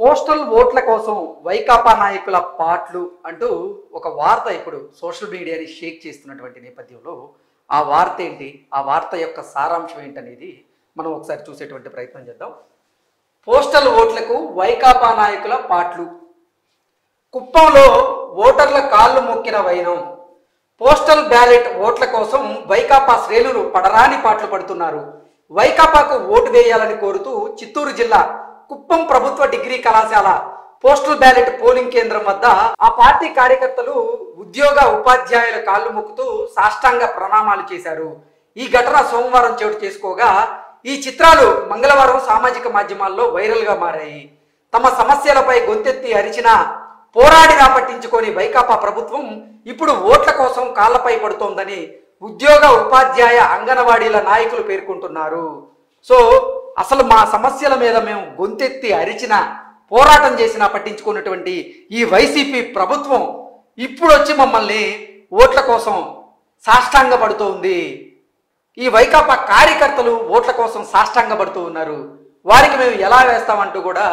Postal ఓట్ల కోసం వైకాపా నాయకుల పాటలు అంటూ ఒక వార్త ఇప్పుడు సోషల్ మీడియాని షేక్ చేస్తున్నటువంటి నేపథ్యంలో ఆ వార్త ఏంటి, ఆ వార్త యొక్క సారాంశం ఏంటనేది మనం ఒకసారి చూసేటువంటి ప్రయత్నం చేద్దాం. పోస్టల్ ఓట్లకు వైకాపా నాయకుల పాటలు. కుప్పంలో ఓటర్ల కాళ్ళు మొక్కిన వైనం. పోస్టల్ బ్యాలెట్ ఓట్ల కోసం వైకాపా శ్రేణులు పడరాని పాటలు పడుతున్నారు. వైకాపాకు ఓటు వేయాలని కోరుతూ చిత్తూరు జిల్లా కుప్పం ప్రభుత్వ డిగ్రీ కళాశాల పోస్టల్ బ్యాలెట్ పోలింగ్ కేంద్రం వద్ద ఆ పార్టీ కార్యకర్తలు ఉద్యోగ ఉపాధ్యాయుల కాళ్ళు మొక్కుతూ సాష్టాంగ ప్రణామాలు చేశారు. ఈ ఘటన సోమవారం చోటు చేసుకోగా ఈ చిత్రాలు మంగళవారం సామాజిక మాధ్యమాల్లో వైరల్ గా మారాయి. తమ సమస్యలపై గొంతెత్తి అరిచినా పోరాడినా పట్టించుకొని వైకాపా ప్రభుత్వం ఇప్పుడు ఓట్ల కోసం కాళ్లపై పడుతోందని ఉద్యోగ ఉపాధ్యాయ అంగన్వాడీల నాయకులు పేర్కొంటున్నారు. సో అసలు మా సమస్యల మీద మేము గొంతెత్తి అరిచిన పోరాటం చేసినా పట్టించుకున్నటువంటి ఈ వైసీపీ ప్రభుత్వం ఇప్పుడు వచ్చి మమ్మల్ని ఓట్ల కోసం సాష్టాంగపడుతూ ఉంది. ఈ వైకాపా కార్యకర్తలు ఓట్ల కోసం సాష్టాంగపడుతూ ఉన్నారు. వారికి మేము ఎలా వేస్తామంటూ కూడా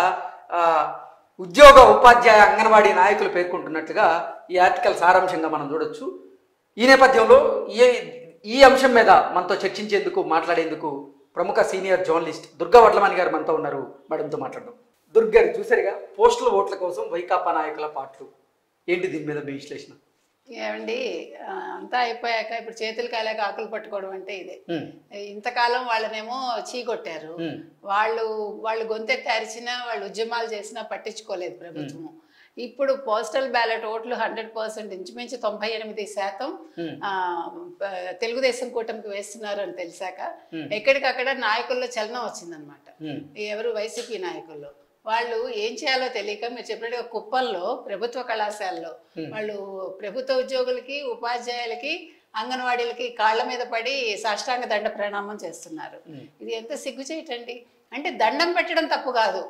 ఉద్యోగ ఉపాధ్యాయ అంగన్వాడీ నాయకులు పేర్కొంటున్నట్లుగా ఈ ఆర్టికల్ సారాంశంగా మనం చూడొచ్చు. ఈ నేపథ్యంలో ఈ అంశం మీద మనతో చర్చించేందుకు మాట్లాడేందుకు ప్రముఖ సీనియర్ జర్నలిస్ట్ దుర్గా వడ్లమాని గారు మనతో ఉన్నారు. మేడంతో మాట్లాడదాం. దుర్గా గారు, చూసారుగా పోస్టల్ ఓట్ల కోసం వైకాపా నాయకుల పాటలు, ఏంటి దీని మీద మీ విశ్లేషణ? ఏమండి, అంతా అయిపోయాక ఇప్పుడు చేతులు కాలేక ఆకులు పట్టుకోవడం అంటే ఇదే. ఇంతకాలం వాళ్ళనేమో చీకొట్టారు. వాళ్ళు గొంతెత్తి అరిచినా, వాళ్ళు ఉద్యమాలు చేసినా పట్టించుకోలేదు ప్రభుత్వం. ఇప్పుడు పోస్టల్ బ్యాలెట్ ఓట్లు 100% ఇంచుమించు 98% తెలుగుదేశం కూటమికి వేస్తున్నారు అని తెలిసాక ఎక్కడికక్కడ నాయకుల్లో చలనం వచ్చిందనమాట. ఎవరు వైసీపీ నాయకుల్లో వాళ్ళు ఏం చేయాలో తెలియక మీరు చెప్పినట్టుగా కుప్పంలో ప్రభుత్వ కళాశాలలో వాళ్ళు ప్రభుత్వ ఉద్యోగులకి, ఉపాధ్యాయులకి, అంగన్వాడీలకి కాళ్ల మీద పడి సాష్టాంగ దండ ప్రణామం చేస్తున్నారు. ఇది ఎంత సిగ్గుచేయటండి. అంటే దండం పెట్టడం తప్పు కాదు,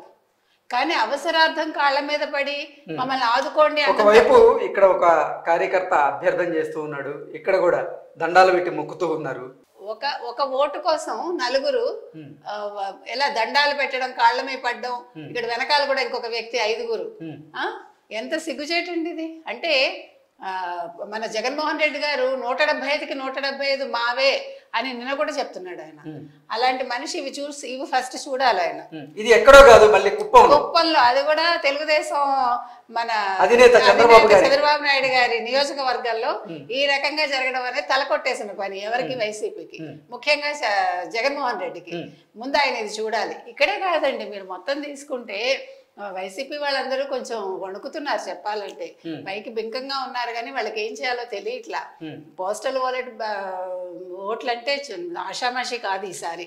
కానీ అవసరార్థం కాళ్ళ మీద పడి మమ్మల్ని ఆదుకోండి. ఒకవైపు ఇక్కడ ఒక కార్యకర్త అభ్యర్థన చేస్తూ ఉన్నాడు, ఇక్కడ కూడా దండాలు పెట్టి మొక్కుతూ ఉన్నారు. ఒక ఓటు కోసం నలుగురు ఎలా దండాలు పెట్టడం, కాళ్ళ మీద పడ్డం, ఇక్కడ వెనకాల కూడా ఇంకొక వ్యక్తి 5గురు. ఎంత సిగ్గుచేటండి ఇది. అంటే మన జగన్మోహన్ రెడ్డి గారు 175కి 175 మావే అని నిన్న కూడా చెప్తున్నాడు ఆయన. అలాంటి మనిషి ఇవి ఫస్ట్ చూడాలి ఆయన. ఇది ఎక్కడో కాదు, మళ్ళీ కుప్పంలో, అది కూడా తెలుగుదేశం మన చంద్రబాబు నాయుడు గారి నియోజకవర్గాల్లో ఈ రకంగా జరగడం అనేది తలకొట్టేసిన పని ఎవరికి, వైసీపీకి, ముఖ్యంగా జగన్మోహన్ రెడ్డికి. ముందు ఆయన ఇది చూడాలి. ఇక్కడే కాదండి, మీరు మొత్తం తీసుకుంటే వైసీపీ వాళ్ళందరూ కొంచెం వణుకుతున్నారు చెప్పాలంటే. పైకి బింకంగా ఉన్నారు కానీ వాళ్ళకి ఏం చేయాలో తెలియట్లా. పోస్టల్ వాలెట్ ఓట్లు అంటే ఆషామాషి కాదు ఈసారి.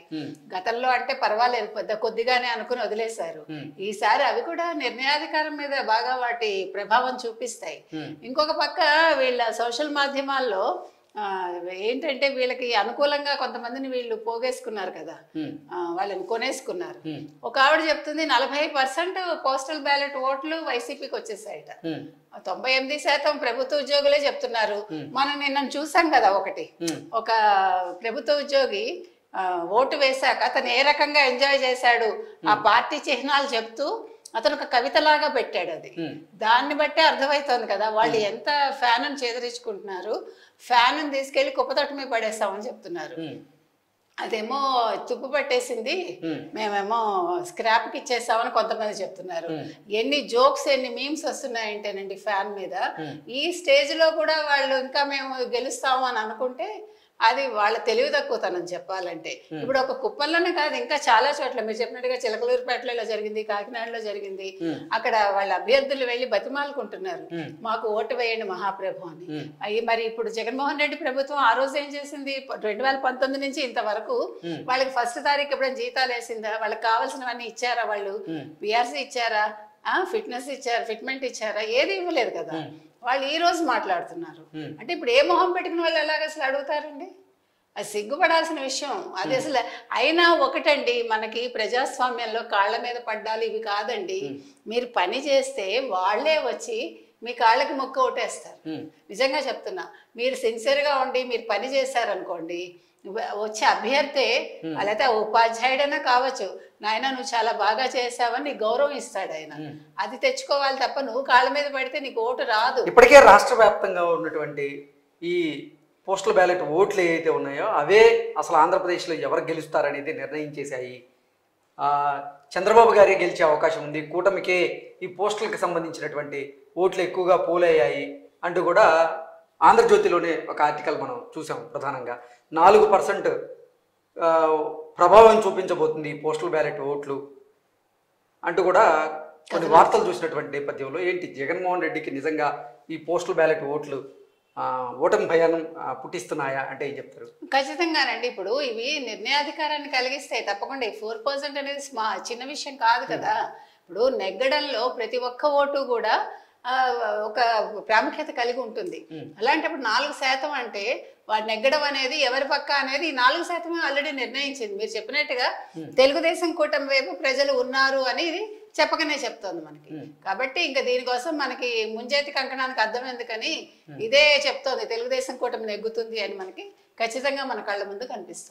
గతంలో అంటే పర్వాలేదు, పెద్ద కొద్దిగానే అనుకుని వదిలేశారు. ఈసారి అవి కూడా నిర్ణయాధికారం మీద బాగా వాటి ప్రభావం చూపిస్తాయి. ఇంకొక పక్క వీళ్ళ సోషల్ మాధ్యమాల్లో ఏంటంటే వీళ్ళకి అనుకూలంగా కొంతమందిని వీళ్ళు పోగేసుకున్నారు కదా, వాళ్ళని కొనేసుకున్నారు. ఒక ఆవిడ చెప్తుంది 40% పోస్టల్ బ్యాలెట్ ఓట్లు వైసీపీకి వచ్చేసాయట. 98% ప్రభుత్వ ఉద్యోగులే చెప్తున్నారు. మనం నిన్న చూసాం కదా, ఒక ప్రభుత్వ ఉద్యోగి ఓటు వేశాక అతను ఏ రకంగా ఎంజాయ్ చేశాడు ఆ పార్టీ చిహ్నాలు చెప్తూ అతను ఒక కవితలాగా పెట్టాడు. అది దాన్ని బట్టే అర్థమవుతోంది కదా వాళ్ళు ఎంత ఫ్యాన్ చేదరించుకుంటున్నారు. ఫ్యాన్ తీసుకెళ్లి కుప్పతొట్టు మీద పడేస్తామని చెప్తున్నారు. అదేమో తుప్పు పట్టేసింది, మేమేమో స్క్రాప్కి ఇచ్చేస్తామని కొంతమంది చెప్తున్నారు. ఎన్ని జోక్స్, ఎన్ని మీమ్స్ వస్తున్నాయంటేనండి ఫ్యాన్ మీద. ఈ స్టేజ్ లో కూడా వాళ్ళు ఇంకా మేము గెలుస్తాము అని అనుకుంటే అది వాళ్ళ తెలివి తక్కువతనం చెప్పాలంటే. ఇప్పుడు ఒక కుప్పంలోనే కాదు, ఇంకా చాలా చోట్ల మీరు చెప్పినట్టుగా చిలకలూరుపేటలో జరిగింది, కాకినాడలో జరిగింది. అక్కడ వాళ్ళ అభ్యర్థులు వెళ్లి బతిమాలుకుంటున్నారు, మాకు ఓటు వేయండి మహాప్రభు అని. మరి ఇప్పుడు జగన్మోహన్ రెడ్డి ప్రభుత్వం ఆ రోజు ఏం చేసింది? 2019 నుంచి ఇంతవరకు వాళ్ళకి ఫస్ట్ తారీఖు ఎప్పుడైనా జీతాలు వేసిందా? వాళ్ళకి కావాల్సినవన్నీ ఇచ్చారా? వాళ్ళు పిఆర్సీ ఇచ్చారా? ఫిట్నెస్ ఇచ్చారా? ఫిట్మెంట్ ఇచ్చారా? ఏది ఇవ్వలేదు కదా. వాళ్ళు ఈ రోజు మాట్లాడుతున్నారు. అంటే ఇప్పుడు ఏ మొహం పెట్టుకుని వాళ్ళు ఎలాగ అసలు అడుగుతారండి? అది సిగ్గుపడాల్సిన విషయం. అది అసలు అయినా ఒకటండి, మనకి ప్రజాస్వామ్యంలో కాళ్ళ మీద పడ్డాలి ఇవి కాదండి. మీరు పని చేస్తే వాళ్లే వచ్చి మీ కాళ్ళకి మొక్క ఓటేస్తారు. నిజంగా చెప్తున్నా, మీరు సిన్సియర్గా ఉండి మీరు పని చేశారనుకోండి, వచ్చే అభ్యర్థి లేకపోతే ఉపాధ్యాయుడైనా కావచ్చు, నాయన నువ్వు చాలా బాగా చేసావని నీకు గౌరవం ఇస్తాడు ఆయన. అది తెచ్చుకోవాలి తప్ప నువ్వు కాళ్ళ మీద పడితే నీకు ఓటు రాదు. ఇప్పటికే రాష్ట్ర వ్యాప్తంగా ఉన్నటువంటి ఈ పోస్టల్ బ్యాలెట్ ఓట్లు ఏవైతే ఉన్నాయో అవే అసలు ఆంధ్రప్రదేశ్లో ఎవరు గెలుస్తారనేది నిర్ణయించేశాయి. చంద్రబాబు గారే గెలిచే అవకాశం ఉంది, కూటమికే ఈ పోస్టులకు సంబంధించినటువంటి ఓట్లు ఎక్కువగా పోలయ్యాయి అంటూ కూడా ఆంధ్రజ్యోతిలోనే ఒక ఆర్టికల్ మనం చూసాం. ప్రధానంగా 4% ప్రభావం చూపించబోతుంది ఈ పోస్టల్ బ్యాలెట్ ఓట్లు అంటూ కూడా కొన్ని వార్తలు చూసినటువంటి నేపథ్యంలో ఏంటి జగన్మోహన్ రెడ్డికి నిజంగా ఈ పోస్టల్ బ్యాలెట్ ఓట్లు ఓటమి భయాన్ని పుట్టిస్తున్నాయా అంటే ఏం చెప్తారు? ఖచ్చితంగానండి. ఇప్పుడు ఇవి నిర్ణయాధికారాన్ని కలిగిస్తాయి తప్పకుండా. ఈ 4% అనేది చిన్న విషయం కాదు కదా. ఇప్పుడు నెగ్గడంలో ప్రతి ఒక్క ఓటు కూడా ఒక ప్రాముఖ్యత కలిగి ఉంటుంది. అలాంటప్పుడు 4% అంటే వాడు నెగ్గడం అనేది ఎవరి పక్క అనేది 4% ఆల్రెడీ నిర్ణయించింది. మీరు చెప్పినట్టుగా తెలుగుదేశం కూటమి వైపు ప్రజలు ఉన్నారు అని చెప్పకనే చెప్తోంది మనకి. కాబట్టి ఇంకా దీనికోసం మనకి ముంజేతి కంకణానికి అర్థం ఎందుకని ఇదే చెప్తోంది, తెలుగుదేశం కూటమి నెగ్గుతుంది అని మనకి ఖచ్చితంగా మన కళ్ళ ముందు కనిపిస్తుంది.